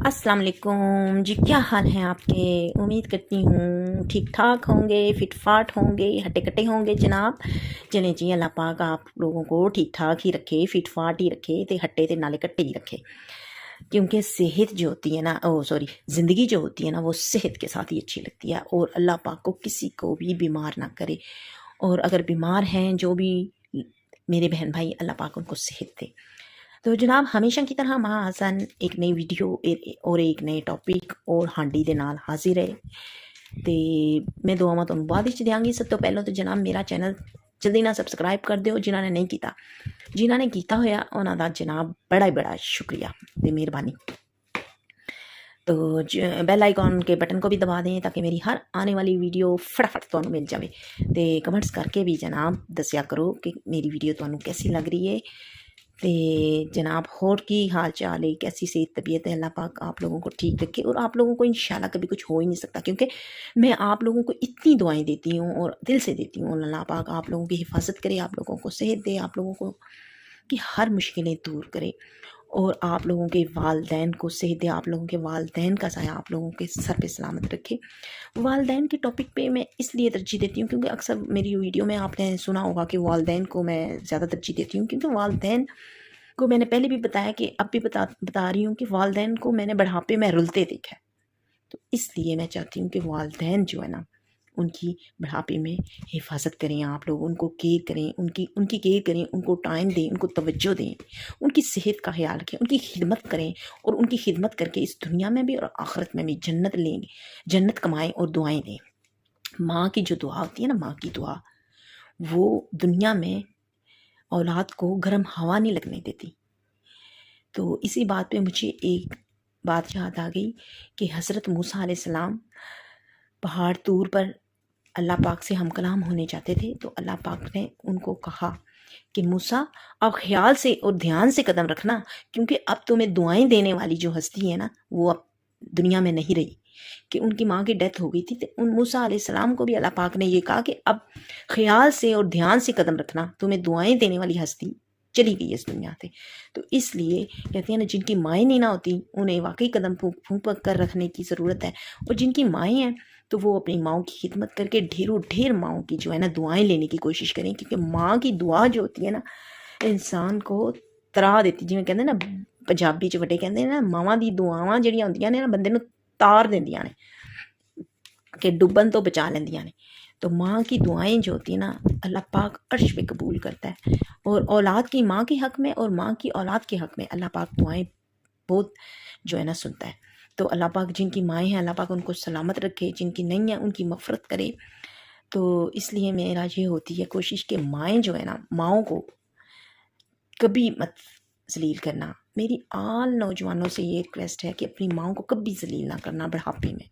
अस्सलाम वालेकुम जी, क्या हाल हैं आपके। उम्मीद करती हूँ ठीक ठाक होंगे, फिट फाट होंगे, हट्टे कट्टे होंगे जनाब। चलें जी, अल्लाह पाक आप लोगों को ठीक ठाक ही रखे, फिट फाट ही रखे, ते हट्टे ते नाले कट्टे ही रखे। क्योंकि सेहत जो होती है ना, ज़िंदगी जो होती है ना, वो सेहत के साथ ही अच्छी लगती है। और अल्लाह पाक को किसी को भी बीमार ना करे। और अगर बीमार हैं जो भी मेरे बहन भाई, अल्लाह पाक उनको सेहत दे। तो जनाब, हमेशा की तरह मां हसन एक नई वीडियो और एक नए टॉपिक और हांडी दे नाल हाजिर है। तो मैं दुआवां तुहानूं बाद विच देंगी। सब तो पहलों तो जनाब मेरा चैनल जल्दी ना सबसक्राइब कर दिओ जिन्होंने नहीं किया। जिन्होंने किया होया उन्हां दा जनाब बड़ा ही बड़ा शुक्रिया ते मेहरबानी। तो बेल आइकॉन के बटन को भी दबा दें ताकि मेरी हर आने वाली वीडियो फटाफट तुहानूं मिल जाए। तो कमेंट्स करके भी जनाब दस्या करो कि मेरी वीडियो तुहानूं कैसी लग रही है। तो जनाब होर की हाल चाल है, कैसी सेहत तबीयत है। अल्लाह पाक आप लोगों को ठीक रखे और आप लोगों को इंशाल्लाह कभी कुछ हो ही नहीं सकता, क्योंकि मैं आप लोगों को इतनी दुआएं देती हूँ और दिल से देती हूँ। अल्लाह पाक आप लोगों की हिफाजत करे, आप लोगों को सेहत दे, आप लोगों को की हर मुश्किलें दूर करे और आप लोगों के वालदैन को सेहत दे, आप लोगों के वालदैन का साया आप लोगों के सर पे सलामत रखे। वालदैन के टॉपिक पे मैं इसलिए तरजीह देती हूँ क्योंकि अक्सर मेरी वीडियो में आपने सुना होगा कि वालदैन को मैं ज़्यादा तरजीह देती हूँ, क्योंकि वालदैन को मैंने पहले भी बताया कि अब भी बता रही हूँ कि वालदैन को मैंने बुढ़ापे में रुलते देखा है। तो इसलिए मैं चाहती हूँ कि वालदैन जो है ना, उनकी बुढ़ापे में हिफाजत करें, आप लोग उनको केयर करें, उनकी केयर करें, उनको टाइम दें, उनको तवज्जो दें, उनकी सेहत का ख्याल रखें, उनकी खिदमत करें और उनकी खिदमत करके इस दुनिया में भी और आखिरत में भी जन्नत लेंगे, जन्नत कमाएं और दुआएं दें। माँ की जो दुआ होती है ना, माँ की दुआ वो दुनिया में औलाद को गर्म हवा नहीं लगने देती। तो इसी बात पे मुझे एक बात याद आ गई कि हज़रत मूसा अलैहिस्सलाम पहाड़ तूर पर अल्लाह पाक से हम कलाम होने जाते थे। तो अल्लाह पाक ने उनको कहा कि मूसा, अब ख्याल से और ध्यान से कदम रखना, क्योंकि अब तुम्हें दुआएं देने वाली जो हस्ती है ना, वो अब दुनिया में नहीं रही। कि उनकी माँ की डेथ हो गई थी। तो उन मूसा अलैहिस्सलाम को भी अल्लाह पाक ने ये कहा कि अब ख्याल से और ध्यान से कदम रखना, तुम्हें दुआएं देने वाली हस्ती चली गई इस दुनिया से। तो इसलिए कहते हैं ना, जिनकी माएँ नहीं ना होती उन्हें वाकई कदम फूंक फूंक कर रखने की ज़रूरत है। और जिनकी माएँ हैं तो वो अपनी माँओं की खिदमत करके ढेरों ढेर माँओं की जो है ना दुआएं लेने की कोशिश करें, क्योंकि माँ की दुआ जो होती है ना, इंसान को तरा देती। जिवें कहते ना पंजाबी च वड्डे कहते ना, मावां दी दुआवां जिहड़ियां हुंदियां ने ना बंदे नूं तार देंदियां ने, कि डुबन तो बचा लेंदियां ने। तो माँ की दुआएं जो होती है ना, अल्लाह पाक अर्श पे कबूल करता है। और औलाद की माँ के हक़ में और माँ की औलाद के हक़ में अल्लाह पाक दुआएं बहुत जो है ना सुनता है। तो अल्लाह पाक जिनकी माएँ हैं, अल्लाह पाक उनको सलामत रखे, जिनकी नहीं है उनकी मफ़रत करे। तो इसलिए मेरा ये होती है कोशिश कि माएँ जो है ना, माँओं को कभी मत ज़लील करना। मेरी आल नौजवानों से ये रिक्वेस्ट है कि अपनी माँओं को कभी ज़लील ना करना बुढ़ापे में।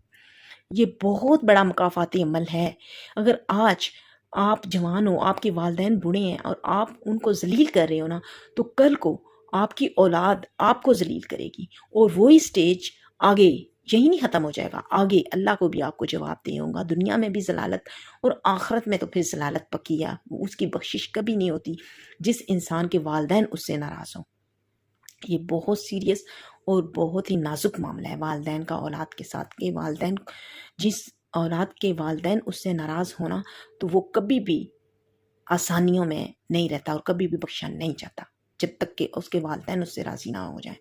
ये बहुत बड़ा मुकाफ़ाती अमल है। अगर आज आप जवान हो, आपके वालिदैन बूढ़े हैं और आप उनको ज़लील कर रहे हो ना, तो कल को आपकी औलाद आपको ज़लील करेगी और वही स्टेज आगे यही नहीं ख़त्म हो जाएगा, आगे अल्लाह को भी आपको जवाब देना होगा। दुनिया में भी ज़लालत और आखिरत में तो फिर ज़लालत पक्की है, उसकी बख्शिश कभी नहीं होती जिस इंसान के वालिदैन उससे नाराज़ हों। ये बहुत सीरियस और बहुत ही नाजुक मामला है वालिदैन का औलाद के साथ। के वालिदैन, जिस औलाद के वालिदैन उससे नाराज़ होना, तो वो कभी भी आसानियों में नहीं रहता और कभी भी बख्शा नहीं जाता जब तक कि उसके वालिदैन उससे राज़ी ना हो जाएं।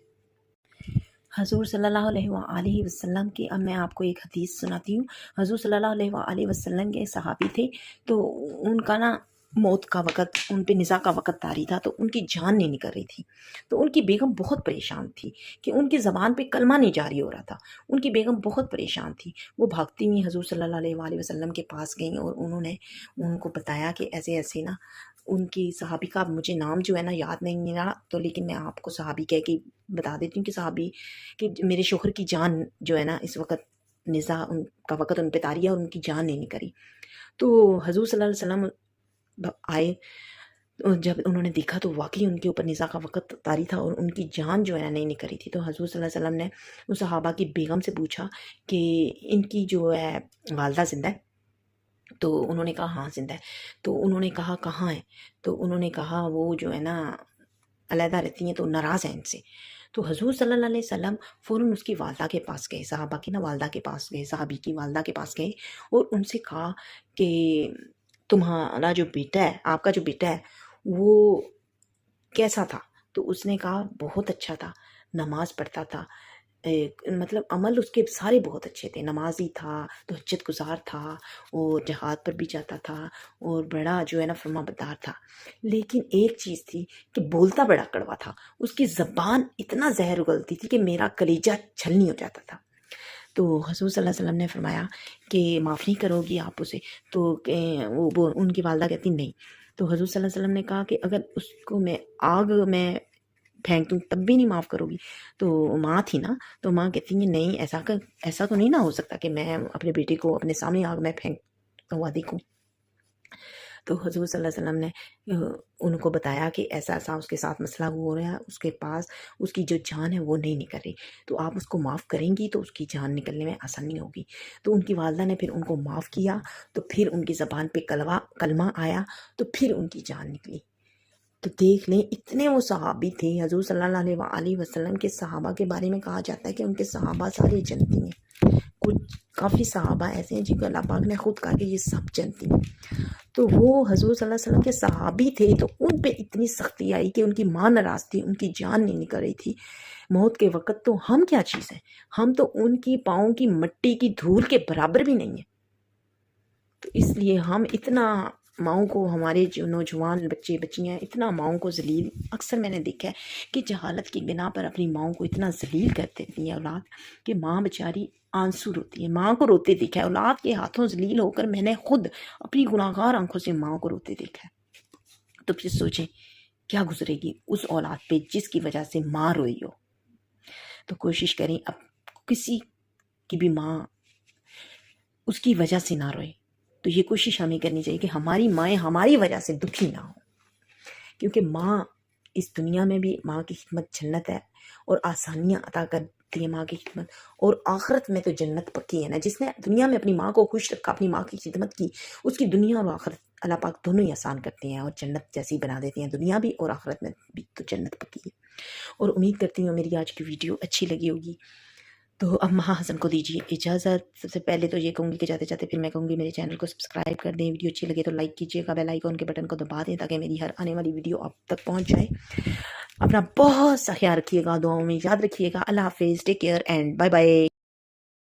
हज़ूर सल्लल्लाहु अलैहि वसल्लम की अब मैं आपको एक हदीस सुनाती हूँ। हज़ूर सल्लल्लाहु अलैहि वसल्लम के सहाबी थे। तो उनका ना मौत का वक़्त, उन पे निज़ा का वक़्त तारी था, तो उनकी जान नहीं निकल रही थी। तो उनकी बेगम बहुत परेशान थी कि उनकी ज़बान पे कलमा नहीं जारी हो रहा था। उनकी बेगम बहुत परेशान थी। वो भागती हुई हज़ूर सल्लल्लाहु अलैहि वसल्लम के पास गईं और उन्होंने उनको बताया कि ऐसे-ऐसे ना उनकी सहाबी का मुझे नाम जो है ना याद नहीं रहा, तो लेकिन मैं आपको सहाबी कह के बता देती हूँ कि सहाबी कि मेरे शौहर की जान जो है ना इस वक़्त निज़ा उनका वक़्त उन पे तारी है और उनकी जान नहीं निकल रही। तो हज़ूर सल्लल्लाहु अलैहि वसल्लम आए, जब उन्होंने देखा तो वाक़ई उनके ऊपर निज़ा का वक़्त तारी था और उनकी जान जो है ना नहीं निकल रही थी। तो हज़ूर सल्लल्लाहु अलैहि वसल्लम ने उस सहाबा की बेगम से पूछा कि इनकी जो है वालिदा ज़िंदा है? तो उन्होंने कहा हाँ ज़िंदा है। तो उन्होंने कहा कहाँ है? तो उन्होंने कहा वो जो है ना अलहदा रहती हैं, तो नाराज़ हैं इनसे। تو حضور صلی اللہ علیہ وسلم فوراً اس کی والدہ کے پاس گئے، صحابہ کی والدہ کے پاس گئے، صحابی کی والدہ کے پاس گئے اور ان سے کہا کہ تمہارا جو بیٹا ہے، آپ کا جو بیٹا ہے وہ کیسا تھا؟ تو اس نے کہا بہت اچھا تھا، نماز پڑھتا تھا، مطلب عمل اس کے سارے بہت اچھے تھے، نمازی تھا، تہجد گزار تھا اور جہاد پر بھی جاتا تھا اور بڑا جو ہے نا فرما بردار تھا، لیکن ایک چیز تھی کہ بولتا بڑا کڑوا تھا، اس کی زبان اتنا زہر اگلتی تھی کہ میرا کلیجہ چھلنی ہو جاتا تھا۔ تو حضور صلی اللہ علیہ وسلم نے فرمایا کہ معاف نہیں کرو گی آپ اسے؟ تو وہ ان کی والدہ کہتی نہیں۔ تو حضور صلی اللہ علیہ وسلم نے کہا کہ اگر اس کو میں آگ میں پھینک دوں تب بھی نہیں معاف کرو گی؟ تو ماں تھی نا، تو ماں کہتی ہیں نہیں، ایسا تو نہیں نہ ہو سکتا کہ میں اپنے بیٹے کو اپنے سامنے آگ میں پھینکتا ہوا دیکھوں۔ تو حضور صلی اللہ علیہ وسلم نے ان کو بتایا کہ ایسا ایسا اس کے ساتھ مسئلہ ہو رہا ہے، اس کے پاس اس کی جو جان ہے وہ نہیں نکل رہی، تو آپ اس کو معاف کریں گی تو اس کی جان نکلنے میں آسانی ہوگی۔ تو ان کی والدہ نے پھر ان کو معاف کیا، تو پھر ان کی زبان پہ کلمہ آیا، تو پھر ان کی جان نکلی۔ تو دیکھ لیں اتنے وہ صحابی تھے، حضور صلی اللہ علیہ وسلم کے صحابہ کے بارے میں کہا جاتا ہے کہ ان کے صحابہ سارے جنتی ہیں، کچھ کافی صحابہ ایسے ہیں جن کو اللہ پاک نے خود کہا کہ یہ سب جنتی ہیں۔ تو وہ حضور صلی اللہ علیہ وسلم کے صحابی تھے، تو ان پہ اتنی سختی آئی کہ ان کی ماں ناراض تھی، ان کی جان نہیں نکل رہی تھی موت کے وقت، تو ہم کیا چیز ہیں؟ ہم تو ان کی پاؤں کی مٹی کی دھول کے برابر بھی نہیں ہیں۔ تو اس لیے ہم اتنا ماؤں کو، ہمارے جو نوجوان بچے بچیاں اتنا ماؤں کو ذلیل، اکثر میں نے دیکھا ہے کہ جہالت کی بنا پر اپنی ماؤں کو اتنا ذلیل کر دیتی ہے اولاد کہ ماں بیچاری آنسو روتی ہے، ماں کو روتے دیکھا ہے اولاد کے ہاتھوں ذلیل ہو کر، میں نے خود اپنی گناہگار آنکھوں سے ماں کو روتے دیکھا ہے۔ تو پھر سوچیں کیا گزرے گی اس اولاد پہ جس کی وجہ سے ماں روئی ہو۔ تو کوشش کریں اب کسی کی بھی ماں اس کی وجہ سے نہ روئے، تو یہ کوشش ہمیں کرنی چاہیے کہ ہماری مائیں ہماری وجہ سے دکھی نہ ہوں، کیونکہ ماں اس دنیا میں بھی، ماں کی خدمت جنت ہے اور آسانیاں عطا کرتی ہے ماں کی خدمت، اور آخرت میں تو جنت پکی ہے نا۔ جس نے دنیا میں اپنی ماں کو خوش رکھا، اپنی ماں کی خدمت کی، اس کی دنیا اور آخرت اللہ پاک دونوں ہی آسان کرتے ہیں اور جنت جیسی بنا دیتے ہیں، دنیا بھی اور آخرت میں بھی تو جنت پکی ہے۔ اور امید کرتی ہوں میری آج کی ویڈیو اچھی لگی ہوگی۔ تو اب مہا حسن کو دیجیے اجازت۔ سب سے پہلے تو یہ کہوں گی کہ جاتے جاتے پھر میں کہوں گی میرے چینل کو سبسکرائب کر دیں، ویڈیو اچھی لگے تو لائک کیجیے گا، بیل آئیکن کے بٹن کو دبا دیں تاکہ میری ہر آنے والی ویڈیو آپ تک پہنچ جائے۔ اپنا بہت سا خیال رکھیے گا، دعاؤں میں یاد رکھیے گا۔ اللہ حافظ، take care and bye bye.